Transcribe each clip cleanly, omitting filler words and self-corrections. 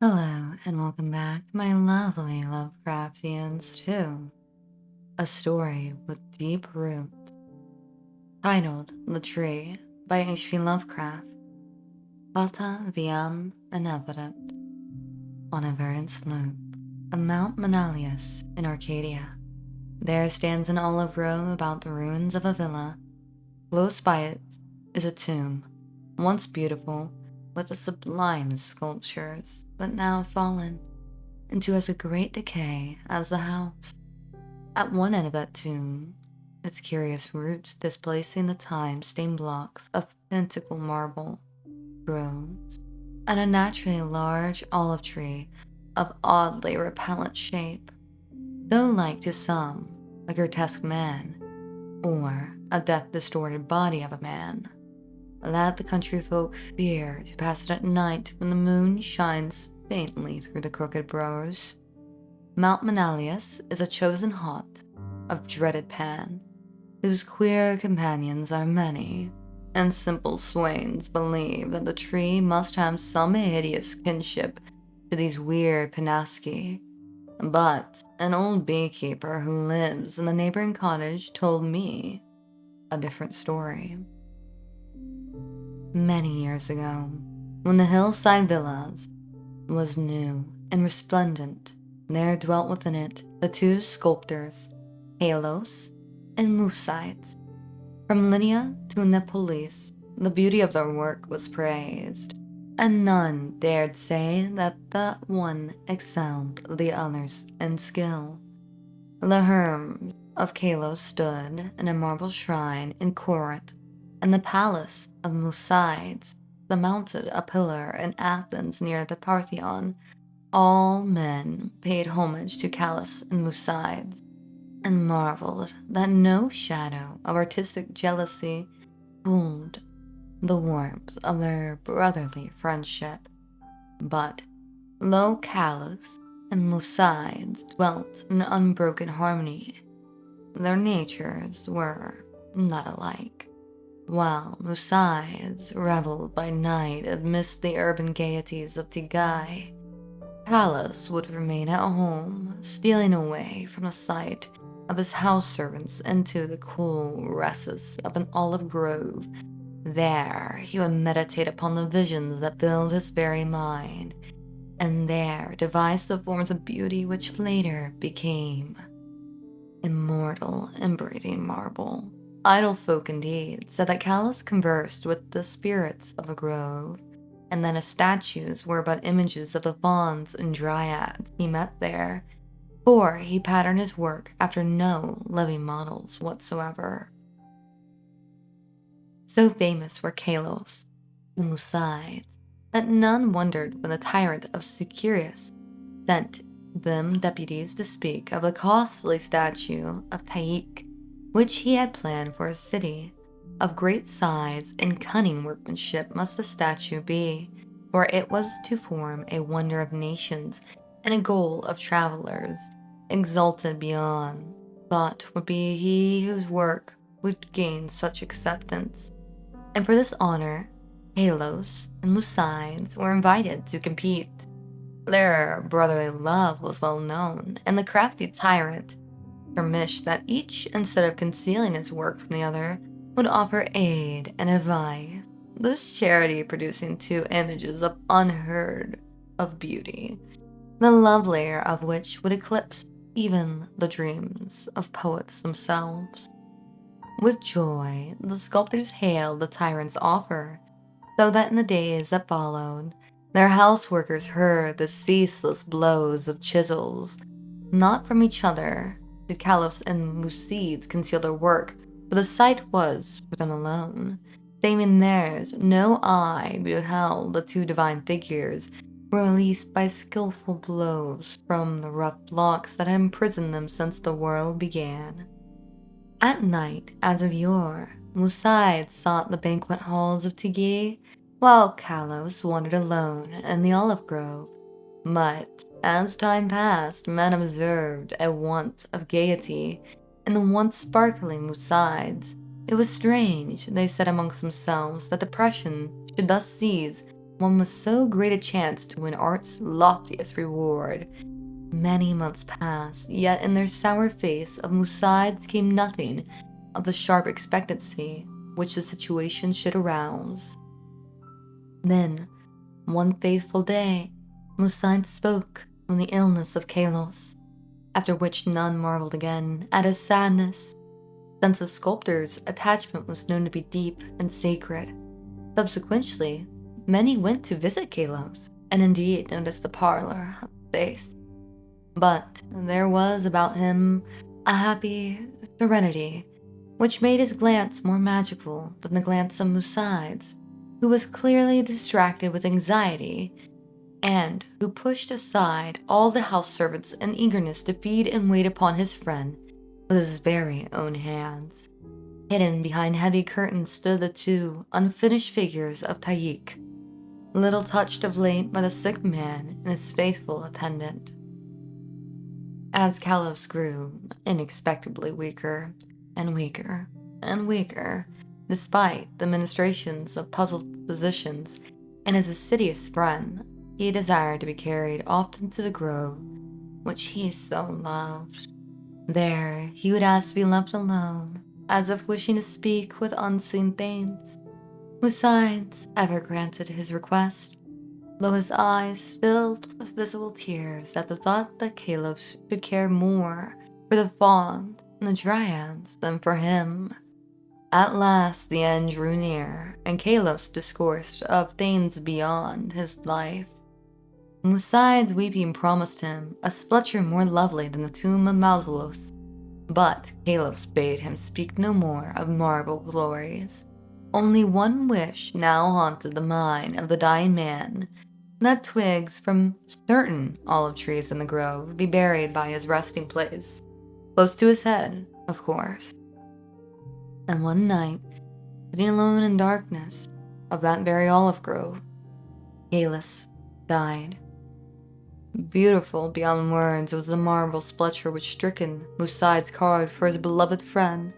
Hello, and welcome back, my lovely Lovecraftians, to a story with deep roots, titled The Tree by H.P. Lovecraft. Fata viam benevolent. On a verdant slope of Mount Manalius in Arcadia, there stands an olive grove about the ruins of a villa. Close by it is a tomb, once beautiful, with the sublime sculptures, but now fallen into as a great decay as the house. At one end of that tomb, its curious roots displacing the time-stained blocks of pentacle marble, grows, and a naturally large olive tree of oddly repellent shape, though like to some a grotesque man or a death-distorted body of a man, that the country folk fear to pass it at night when the moon shines faintly through the crooked boughs. Mount Manalius is a chosen haunt of dreaded Pan, whose queer companions are many, and simple swains believe that the tree must have some hideous kinship to these weird Panaski. But an old beekeeper who lives in the neighboring cottage told me a different story. Many years ago, when the hillside villas was new and resplendent, there dwelt within it the two sculptors, Halos and Musides. From Lydia to Neapolis, the beauty of their work was praised, and none dared say that the one excelled the others in skill. The herms of Kalos stood in a marble shrine in Corinth, and the palace of Musides surmounted a pillar in Athens near the Parthenon. All men paid homage to Calus and Musides, and marveled that no shadow of artistic jealousy cooled the warmth of their brotherly friendship. But lo Calus and Musides dwelt in unbroken harmony. Their natures were not alike. While Musides reveled by night amidst the urban gaieties of Tigay, Pallas would remain at home, stealing away from the sight of his house servants into the cool recesses of an olive grove. There he would meditate upon the visions that filled his very mind, and there devise the forms of beauty which later became immortal and breathing marble. Idle folk indeed said that Callus conversed with the spirits of a grove, and that his statues were but images of the fauns and dryads he met there, for he patterned his work after no living models whatsoever. So famous were Kalos and Musides that none wondered when the tyrant of Sucurius sent them deputies to speak of the costly statue of Taik, which he had planned for his city. Of great size and cunning workmanship must the statue be, for it was to form a wonder of nations and a goal of travelers. Exalted beyond thought would be he whose work would gain such acceptance. And for this honor, Halos and Musides were invited to compete. Their brotherly love was well known, and the crafty tyrant permished that each, instead of concealing his work from the other, would offer aid and advice, this charity producing two images of unheard of beauty, the lovelier of which would eclipse even the dreams of poets themselves. With joy, the sculptors hailed the tyrant's offer, so that in the days that followed, their house workers heard the ceaseless blows of chisels. Not from each other did Caliph and Musides conceal their work, for the sight was for them alone. Save in theirs, no eye beheld the two divine figures, released by skillful blows from the rough blocks that had imprisoned them since the world began. At night, as of yore, Musides sought the banquet halls of Tigui, while Kalos wandered alone in the olive grove. But as time passed, men observed a want of gaiety in the once sparkling Musides. It was strange, they said amongst themselves, that depression should thus seize one with so great a chance to win art's loftiest reward. Many months passed, yet in their sour face of Musaids came nothing of the sharp expectancy which the situation should arouse. Then, one faithful day, Musaids spoke from the illness of Kalos, after which none marveled again at his sadness, since the sculptor's attachment was known to be deep and sacred. Subsequently, many went to visit Kalos, and indeed noticed the parlor of his face. But there was about him a happy serenity, which made his glance more magical than the glance of Musaids, who was clearly distracted with anxiety, and who pushed aside all the house servants in eagerness to feed and wait upon his friend with his very own hands. Hidden behind heavy curtains stood the two unfinished figures of Taik, little touched of late by the sick man and his faithful attendant. As Kalos grew inexpectedly weaker and weaker and weaker, despite the ministrations of puzzled physicians and his assiduous friend, he desired to be carried often to the grove, which he so loved. There he would ask to be left alone, as if wishing to speak with unseen things. Besides, ever granted his request, though his eyes filled with visible tears at the thought that Kalos should care more for the fawn and the dryads than for him. At last the end drew near, and Kalos discoursed of things beyond his life. Musaids weeping promised him a sculpture more lovely than the tomb of Mausolus, but Kalos bade him speak no more of marble glories. Only one wish now haunted the mind of the dying man, that twigs from certain olive trees in the grove be buried by his resting place, close to his head, of course. And one night, sitting alone in darkness of that very olive grove, Kalos died. Beautiful beyond words was the marble sculpture which stricken Musaids carved for his beloved friend.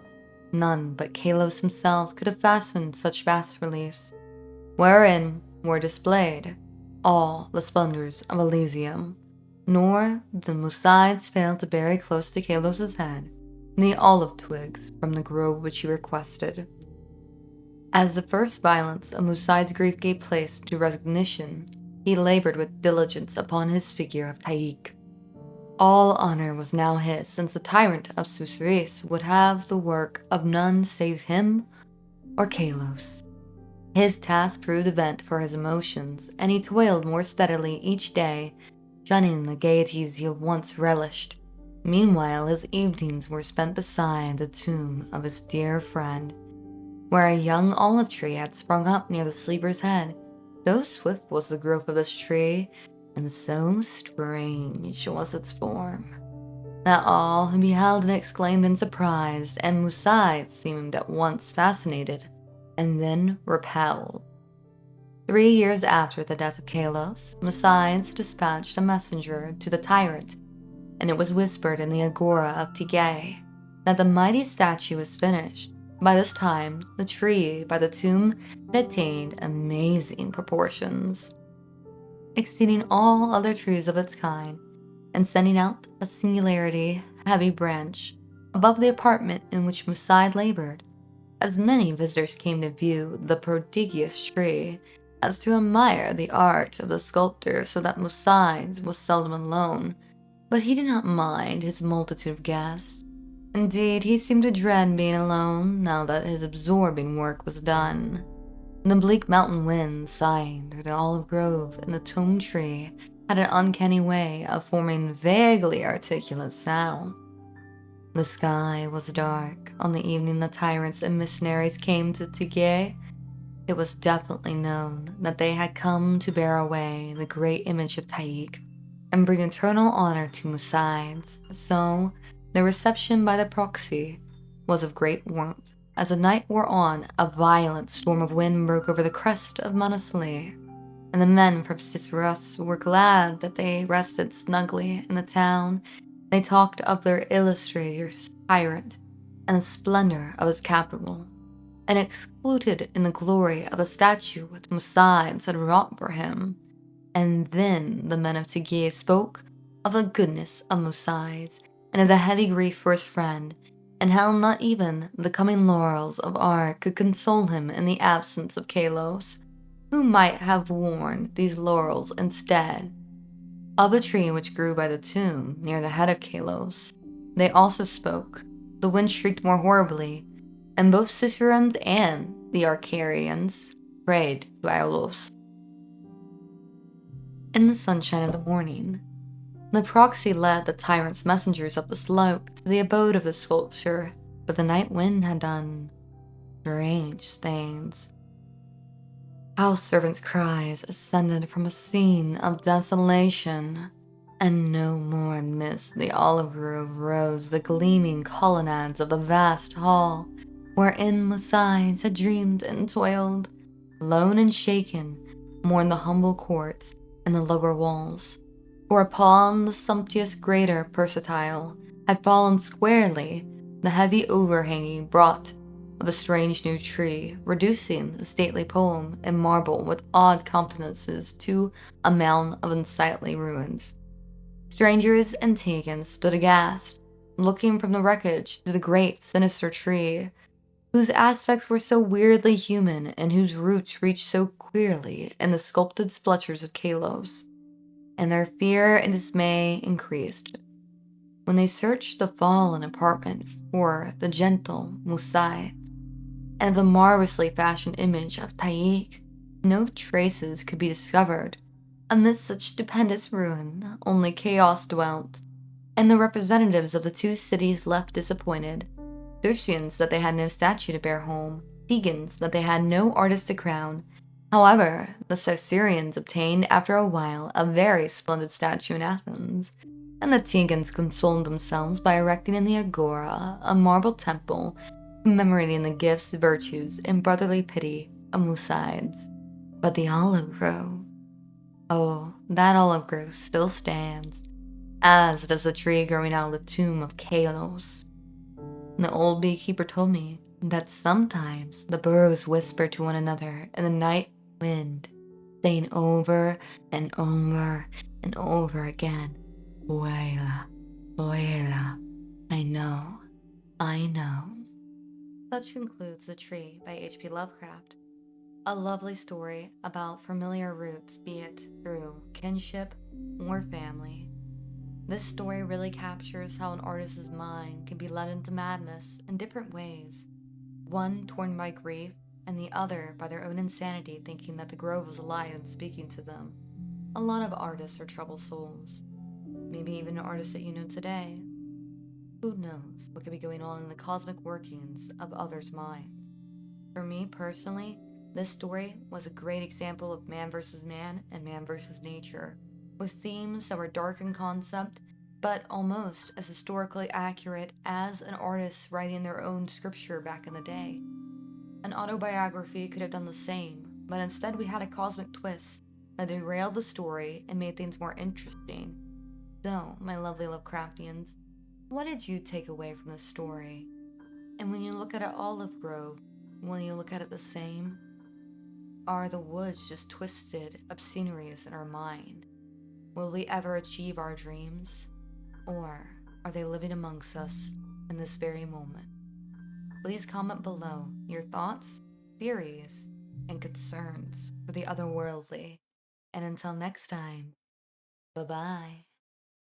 None but Kalos himself could have fashioned such bas reliefs, wherein were displayed all the splendors of Elysium, nor did Musaids fail to bury close to Kalos's head the olive twigs from the grove which he requested. As the first violence of Musaids' grief gave place to resignation, he labored with diligence upon his figure of Taik. All honor was now his, since the tyrant of Susurris would have the work of none save him or Kalos. His task proved a vent for his emotions, and he toiled more steadily each day, shunning the gaieties he had once relished. Meanwhile, his evenings were spent beside the tomb of his dear friend, where a young olive tree had sprung up near the sleeper's head. So swift was the growth of this tree, and so strange was its form, that all who beheld it exclaimed in surprise, and Musaids seemed at once fascinated, and then repelled. 3 years after the death of Kalos, Musaids dispatched a messenger to the tyrant, and it was whispered in the agora of Tigay that the mighty statue was finished. By this time, the tree by the tomb had attained amazing proportions, exceeding all other trees of its kind, and sending out a singularly heavy branch above the apartment in which Musaid labored. As many visitors came to view the prodigious tree as to admire the art of the sculptor, so that Musaids was seldom alone, but he did not mind his multitude of guests. Indeed, he seemed to dread being alone now that his absorbing work was done. The bleak mountain wind sighing through the olive grove and the tomb tree had an uncanny way of forming vaguely articulate sound. The sky was dark on the evening the tyrants and missionaries came to Tigay. It was definitely known that they had come to bear away the great image of Taik and bring eternal honor to Musaids, so the reception by the proxy was of great warmth. As the night wore on, a violent storm of wind broke over the crest of Manasili, and the men from Susurris were glad that they rested snugly in the town. They talked of their illustrator's tyrant and the splendor of his capital, and excluded in the glory of the statue which Musides had wrought for him. And then the men of Tegier spoke of the goodness of Musides, and of the heavy grief for his friend, and how not even the coming laurels of art could console him in the absence of Kalos, who might have worn these laurels instead. Of the tree which grew by the tomb near the head of Kalos, they also spoke. The wind shrieked more horribly, and both Cicerons and the Arcarians prayed to Aiolos. In the sunshine of the morning, the proxy led the tyrant's messengers up the slope to the abode of the sculpture, but the night wind had done strange things. House servants' cries ascended from a scene of desolation, and no more amidst the olive grove rose the gleaming colonnades of the vast hall, wherein Musides had dreamed and toiled. Lone and shaken, mourned the humble courts and the lower walls, for upon the sumptuous greater percentile had fallen squarely the heavy overhanging brought of a strange new tree, reducing the stately poem in marble with odd countenances to a mound of unsightly ruins. Strangers and Tegan stood aghast, looking from the wreckage to the great sinister tree, whose aspects were so weirdly human and whose roots reached so queerly in the sculpted splutchers of Kalos. And their fear and dismay increased when they searched the fallen apartment for the gentle Musai and the marvelously fashioned image of Taik. No traces could be discovered. Amidst such stupendous ruin, only chaos dwelt, and the representatives of the two cities left disappointed. Thracians that they had no statue to bear home, Tegans that they had no artist to crown. However, the Cicerons obtained after a while a very splendid statue in Athens, and the Tegans consoled themselves by erecting in the Agora a marble temple commemorating the gifts, virtues, and brotherly pity of Musides. But the olive grove, oh, that olive grove still stands, as does the tree growing out of the tomb of Kalos. The old beekeeper told me that sometimes the birds whisper to one another in the night wind, saying over and over and over again, Vuela, vuela, I know, I know. Such concludes The Tree by H.P. Lovecraft. A lovely story about familiar roots, be it through kinship or family. This story really captures how an artist's mind can be led into madness in different ways, one torn by grief and the other by their own insanity, thinking that the grove was alive and speaking to them. A lot of artists are troubled souls, maybe even an artist that you know today. Who knows what could be going on in the cosmic workings of others' minds? For me personally, this story was a great example of man versus man and man versus nature, with themes that were dark in concept, but almost as historically accurate as an artist writing their own scripture back in the day. An autobiography could have done the same, but instead we had a cosmic twist that derailed the story and made things more interesting. So, my lovely Lovecraftians, what did you take away from the story? And when you look at an olive grove, will you look at it the same? Are the woods just twisted obsceneries in our mind? Will we ever achieve our dreams? Or are they living amongst us in this very moment? Please comment below your thoughts, theories, and concerns for the otherworldly. And until next time, bye-bye.